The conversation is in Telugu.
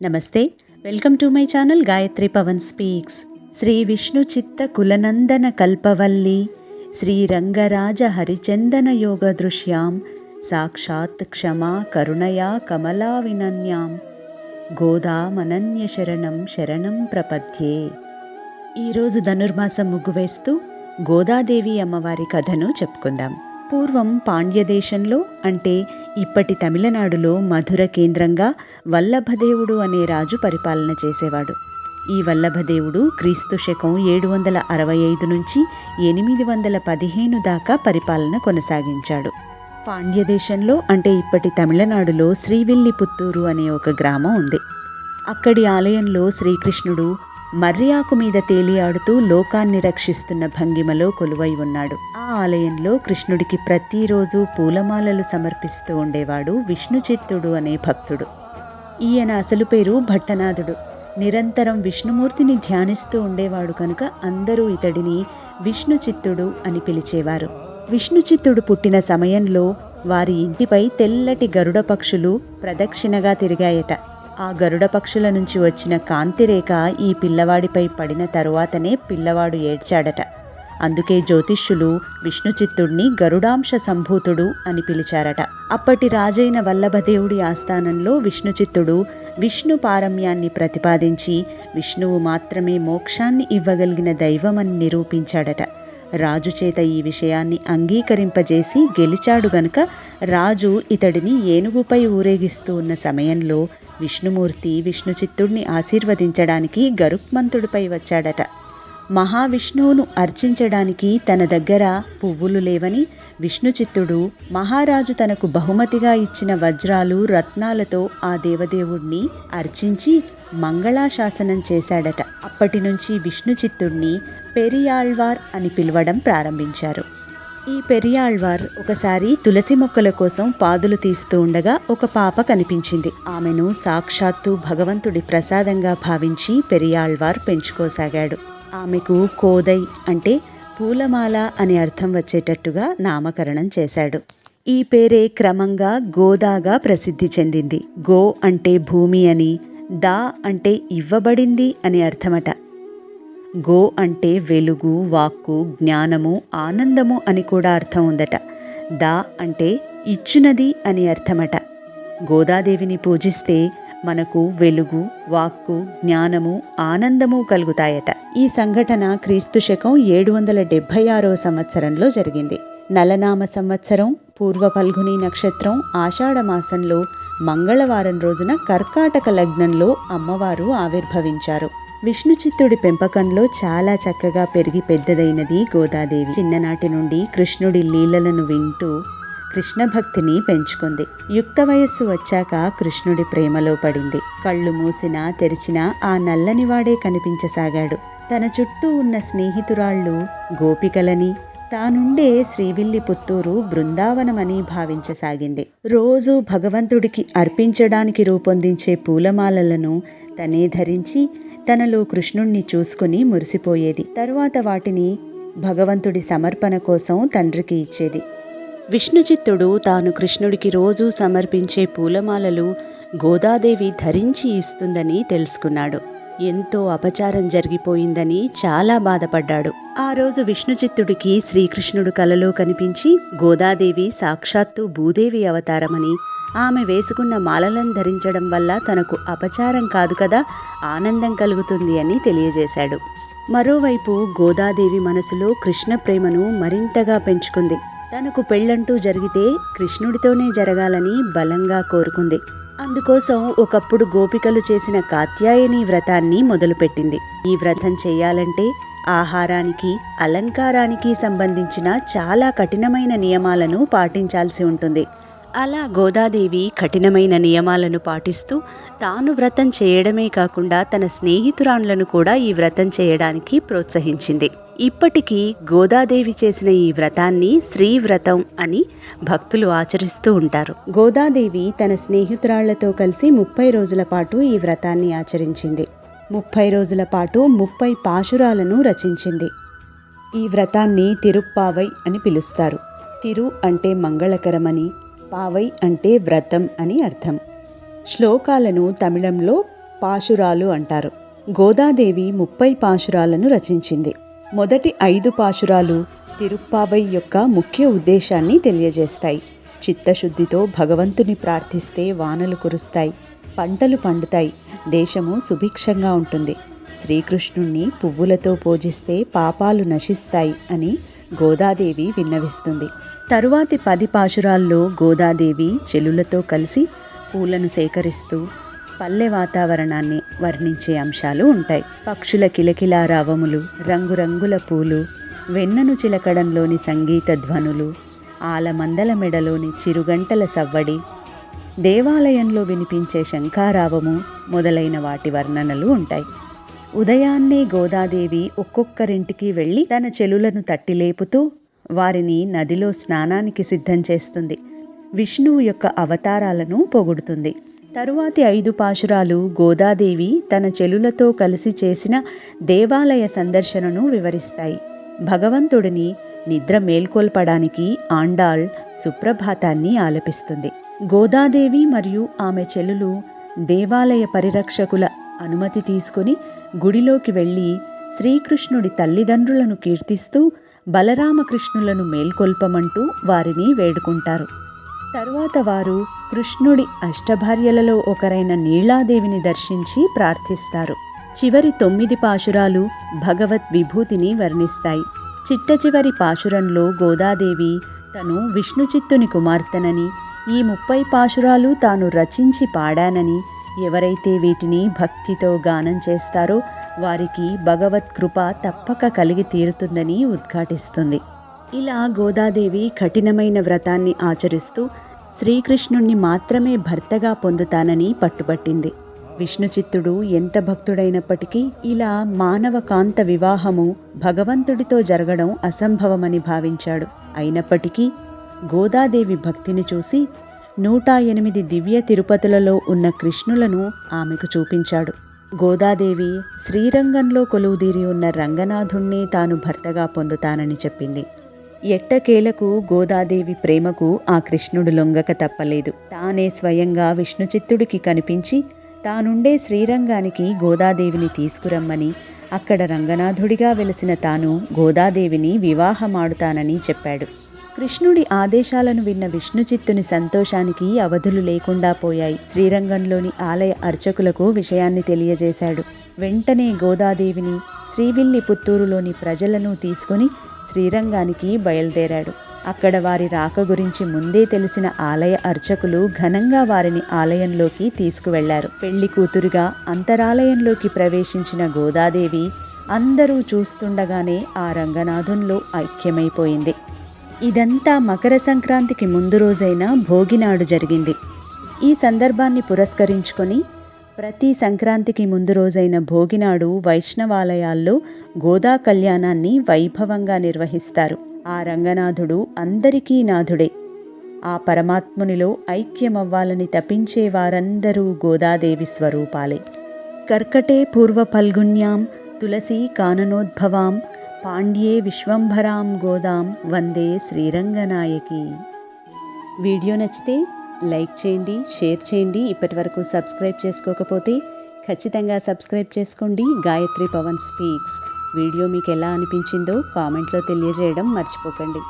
నమస్తే, welcome to my channel Gayathri Pavan speaks. Shri Vishnu Chitta కులనందన కల్పవల్లి శ్రీరంగరాజ హరిచందన యోగ దృశ్యాం సాక్షాత్ క్షమా కరుణయా కమలా వినన్యాం గోదామనన్య శరణం శరణం ప్రపద్యే. ఈరోజు ధనుర్మాసం ముగ్గువేస్తూ గోదాదేవి అమ్మవారి కథను చెప్పుకుందాం. పూర్వం పాండ్యదేశంలో అంటే ఇప్పటి తమిళనాడులో మధుర కేంద్రంగా వల్లభదేవుడు అనే రాజు పరిపాలన చేసేవాడు. ఈ వల్లభదేవుడు క్రీస్తు శకం 765 నుంచి 815 దాకా పరిపాలన కొనసాగించాడు. పాండ్యదేశంలో అంటే ఇప్పటి తమిళనాడులో శ్రీవిల్లిపుత్తూరు అనే ఒక గ్రామం ఉంది. అక్కడి ఆలయంలో శ్రీకృష్ణుడు మర్యాకు మీద తేలియాడుతూ లోకాన్ని రక్షిస్తున్న భంగిమలో కొలువై ఉన్నాడు. ఆ ఆలయంలో కృష్ణుడికి ప్రతిరోజు పూలమాలలు సమర్పిస్తూ ఉండేవాడు విష్ణుచిత్తుడు అనే భక్తుడు. ఈయన అసలు పేరు భట్టనాథుడు. నిరంతరం విష్ణుమూర్తిని ధ్యానిస్తూ ఉండేవాడు కనుక అందరూ ఇతడిని విష్ణుచిత్తుడు అని పిలిచేవారు. విష్ణుచిత్తుడు పుట్టిన సమయంలో వారి ఇంటిపై తెల్లటి గరుడ పక్షులు ప్రదక్షిణగా తిరిగాయట. ఆ గరుడ పక్షుల నుంచి వచ్చిన కాంతిరేఖ ఈ పిల్లవాడిపై పడిన తరువాతనే పిల్లవాడు ఏడ్చాడట. అందుకే జ్యోతిష్యులు విష్ణుచిత్తుడిని గరుడాంశ సంభూతుడు అని పిలిచారట. అప్పటి రాజైన వల్లభదేవుడి ఆస్థానంలో విష్ణుచిత్తుడు విష్ణు పారమ్యాన్ని ప్రతిపాదించి విష్ణువు మాత్రమే మోక్షాన్ని ఇవ్వగలిగిన దైవమని నిరూపించాడట. రాజు చేత ఈ విషయాన్ని అంగీకరింపజేసి గెలిచాడు గనుక రాజు ఇతడిని ఏనుగుపై ఊరేగిస్తూ ఉన్న సమయంలో విష్ణుమూర్తి విష్ణుచిత్తుడిని ఆశీర్వదించడానికి గరుత్మంతుడిపై వచ్చాడట. మహావిష్ణువును అర్చించడానికి తన దగ్గర పువ్వులు లేవని విష్ణుచిత్తుడు మహారాజు తనకు బహుమతిగా ఇచ్చిన వజ్రాలు రత్నాలతో ఆ దేవదేవుణ్ణి అర్చించి మంగళాశాసనం చేశాడట. అప్పటి నుంచి విష్ణుచిత్తుడిని పెరియాళ్వార్ అని పిలవడం ప్రారంభించారు. ఈ పెరియాళ్వార్ ఒకసారి తులసి మొక్కల కోసం పాదులు తీస్తూ ఉండగా ఒక పాప కనిపించింది. ఆమెను సాక్షాత్తు భగవంతుడి ప్రసాదంగా భావించి పెరియాళ్వార్ పెంచుకోసాగాడు. ఆమెకు కోదై అంటే పూలమాల అని అర్థం వచ్చేటట్టుగా నామకరణం చేశాడు. ఈ పేరే క్రమంగా గోదాగా ప్రసిద్ధి చెందింది. గో అంటే భూమి అని, దా అంటే ఇవ్వబడింది అని అర్థమట. గో అంటే వెలుగు, వాక్కు, జ్ఞానము, ఆనందము అని కూడా అర్థం ఉందట. దా అంటే ఇచ్చునది అని అర్థమట. గోదాదేవిని పూజిస్తే మనకు వెలుగు, వాక్కు, జ్ఞానము, ఆనందము కలుగుతాయట. ఈ సంఘటన క్రీస్తు శకం 776 సంవత్సరంలో జరిగింది. నలనామ సంవత్సరం పూర్వ పల్గుని నక్షత్రం ఆషాఢమాసంలో మంగళవారం రోజున కర్కాటక లగ్నంలో అమ్మవారు ఆవిర్భవించారు. విష్ణుచిత్తుడి పెంపకంలో చాలా చక్కగా పెరిగి పెద్దదైనది గోదాదేవి. చిన్ననాటి నుండి కృష్ణుడి లీలలను వింటూ కృష్ణభక్తిని పెంచుకుంది. యుక్త వయస్సు వచ్చాక కృష్ణుడి ప్రేమలో పడింది. కళ్ళు మూసినా తెరిచినా ఆ నల్లనివాడే కనిపించసాగాడు. తన చుట్టూ ఉన్న స్నేహితురాళ్ళు గోపికలని, తానుండే శ్రీవిల్లిపుత్తూరు బృందావనమని భావించసాగింది. రోజు భగవంతుడికి అర్పించడానికి రూపొందించే పూలమాలలను తనే ధరించి తనలో కృష్ణుణ్ణి చూసుకుని మురిసిపోయేది. తరువాత వాటిని భగవంతుడి సమర్పణ కోసం తండ్రికి ఇచ్చేది. విష్ణుచిత్తుడు తాను కృష్ణుడికి రోజూ సమర్పించే పూలమాలలు గోదాదేవి ధరించి ఇస్తుందని తెలుసుకున్నాడు. ఎంతో అపచారం జరిగిపోయిందని చాలా బాధపడ్డాడు. ఆ రోజు విష్ణుచిత్తుడికి శ్రీకృష్ణుడు కలలో కనిపించి గోదాదేవి సాక్షాత్తు భూదేవి అవతారమని, ఆమె వేసుకున్న మాలలను ధరించడం వల్ల తనకు అపచారం కాదు కదా, ఆనందం కలుగుతుంది అని తెలియజేశాడు. మరోవైపు గోదాదేవి మనసులో కృష్ణ ప్రేమను మరింతగా పెంచుకుంది. తనకు పెళ్ళంటూ జరిగితే కృష్ణుడితోనే జరగాలని బలంగా కోరుకుంది. అందుకోసం ఒకప్పుడు గోపికలు చేసిన కాత్యాయని వ్రతాన్ని మొదలుపెట్టింది. ఈ వ్రతం చేయాలంటే ఆహారానికి, అలంకారానికి సంబంధించిన చాలా కఠినమైన నియమాలను పాటించాల్సి ఉంటుంది. అలా గోదాదేవి కఠినమైన నియమాలను పాటిస్తూ తాను వ్రతం చేయడమే కాకుండా తన స్నేహితురాండ్లను కూడా ఈ వ్రతం చేయడానికి ప్రోత్సహించింది. ఇప్పటికీ గోదాదేవి చేసిన ఈ వ్రతాన్ని శ్రీవ్రతం అని భక్తులు ఆచరిస్తూ ఉంటారు. గోదాదేవి తన స్నేహితురాళ్లతో కలిసి 30 రోజుల పాటు ఈ వ్రతాన్ని ఆచరించింది. 30 రోజుల పాటు 30 పాశురాలను రచించింది. ఈ వ్రతాన్ని తిరుప్పావై అని పిలుస్తారు. తిరు అంటే మంగళకరమని, పావై అంటే వ్రతం అని అర్థం. శ్లోకాలను తమిళంలో పాశురాలు అంటారు. గోదాదేవి 30 పాశురాలను రచించింది. మొదటి 5 పాశురాలు తిరుప్పావై యొక్క ముఖ్య ఉద్దేశాన్ని తెలియజేస్తాయి. చిత్తశుద్ధితో భగవంతుని ప్రార్థిస్తే వానలు కురుస్తాయి, పంటలు పండుతాయి, దేశము సుభిక్షంగా ఉంటుంది. శ్రీకృష్ణుణ్ణి పువ్వులతో పూజిస్తే పాపాలు నశిస్తాయి అని గోదాదేవి విన్నవిస్తుంది. తరువాతి 10 పాశురాల్లో గోదాదేవి చెలులతో కలిసి పూలను సేకరిస్తూ పల్లె వాతావరణాన్ని వర్ణించే అంశాలు ఉంటాయి. పక్షుల కిలకిలారావములు, రంగురంగుల పూలు, వెన్నను చిలకడంలోని సంగీత ధ్వనులు, ఆలమందల మెడలోని చిరుగంటల సవ్వడి, దేవాలయంలో వినిపించే శంఖారావము మొదలైన వాటి వర్ణనలు ఉంటాయి. ఉదయాన్నే గోదాదేవి ఒక్కొక్కరింటికి వెళ్ళి తన చెలులను తట్టిలేపుతూ వారిని నదిలో స్నానానికి సిద్ధం చేస్తుంది. విష్ణువు యొక్క అవతారాలను పొగుడుతుంది. తరువాతి 5 పాశురాలు గోదాదేవి తన చెలులతో కలిసి చేసిన దేవాలయ సందర్శనను వివరిస్తాయి. భగవంతుడిని నిద్ర మేల్కొల్పడానికి ఆండాళ్ సుప్రభాతాన్ని ఆలపిస్తుంది. గోదాదేవి మరియు ఆమె చెలులు దేవాలయ పరిరక్షకుల అనుమతి తీసుకుని గుడిలోకి వెళ్ళి శ్రీకృష్ణుడి తల్లిదండ్రులను కీర్తిస్తూ బలరామకృష్ణులను మేల్కొల్పమంటూ వారిని వేడుకుంటారు. తరువాత వారు కృష్ణుడి అష్టభార్యలలో ఒకరైన నీలాదేవిని దర్శించి ప్రార్థిస్తారు. చివరి 9 పాశురాలు భగవద్ విభూతిని వర్ణిస్తాయి. చిట్టచివరి పాశురంలో గోదాదేవి తను విష్ణుచిత్తుని కుమార్తెనని, ఈ 30 పాశురాలు తాను రచించి పాడానని, ఎవరైతే వీటిని భక్తితో గానం చేస్తారో వారికి భగవత్ కృప తప్పక కలిగి తీరుతుందని ఉద్ఘాటిస్తుంది. ఇలా గోదాదేవి కఠినమైన వ్రతాన్ని ఆచరిస్తూ శ్రీకృష్ణుణ్ణి మాత్రమే భర్తగా పొందుతానని పట్టుబట్టింది. విష్ణుచిత్తుడు ఎంత భక్తుడైనప్పటికీ ఇలా మానవ కాంత వివాహము భగవంతుడితో జరగడం అసంభవమని భావించాడు. అయినప్పటికీ గోదాదేవి భక్తిని చూసి 108 దివ్య తిరుపతులలో ఉన్న కృష్ణులను ఆమెకు చూపించాడు. గోదాదేవి శ్రీరంగంలో కొలువుదీరి ఉన్న రంగనాథుణ్ణే తాను భర్తగా పొందుతానని చెప్పింది. ఎట్టకేలకు గోదాదేవి ప్రేమకు ఆ కృష్ణుడు లొంగక తప్పలేదు. తానే స్వయంగా విష్ణుచిత్తుడికి కనిపించి తానుండే శ్రీరంగానికి గోదాదేవిని తీసుకురమ్మని, అక్కడ రంగనాథుడిగా వెలిసిన తాను గోదాదేవిని వివాహమాడుతానని చెప్పాడు. కృష్ణుడి ఆదేశాలను విన్న విష్ణుచిత్తుని సంతోషానికి అవధులు లేకుండా పోయాయి. శ్రీరంగంలోని ఆలయ అర్చకులకు విషయాన్ని తెలియజేశాడు. వెంటనే గోదాదేవిని, శ్రీవిల్లిపుత్తూరులోని ప్రజలను తీసుకుని శ్రీరంగానికి బయలుదేరాడు. అక్కడ వారి రాక గురించి ముందే తెలిసిన ఆలయ అర్చకులు ఘనంగా వారిని ఆలయంలోకి తీసుకువెళ్లారు. పెళ్లి కూతురుగా అంతరాలయంలోకి ప్రవేశించిన గోదాదేవి అందరూ చూస్తుండగానే ఆ రంగనాథంలో ఐక్యమైపోయింది. ఇదంతా మకర సంక్రాంతికి ముందు రోజైన భోగినాడు జరిగింది. ఈ సందర్భాన్ని పురస్కరించుకొని ప్రతి సంక్రాంతికి ముందు రోజైన భోగినాడు వైష్ణవాలయాల్లో గోదా కళ్యాణాన్ని వైభవంగా నిర్వహిస్తారు. ఆ రంగనాథుడు అందరికీ నాథుడే. ఆ పరమాత్మునిలో ఐక్యమవ్వాలని తపించే వారందరూ గోదాదేవి స్వరూపాలే. కర్కటే పూర్వ ఫల్గున్యాం తులసీ కాననోద్భవాం పాండ్యే విశ్వంభరాం గోదాం వందే శ్రీరంగనాయకి. వీడియో నచ్చితే లైక్ చేయండి, షేర్ చేయండి. ఇప్పటివరకు సబ్స్క్రైబ్ చేసుకోకపోతే ఖచ్చితంగా సబ్స్క్రైబ్ చేసుకోండి. గాయత్రి పవన్ స్పీక్స్ వీడియో మీకు ఎలా అనిపించిందో కామెంట్లో తెలియజేయడం మర్చిపోకండి.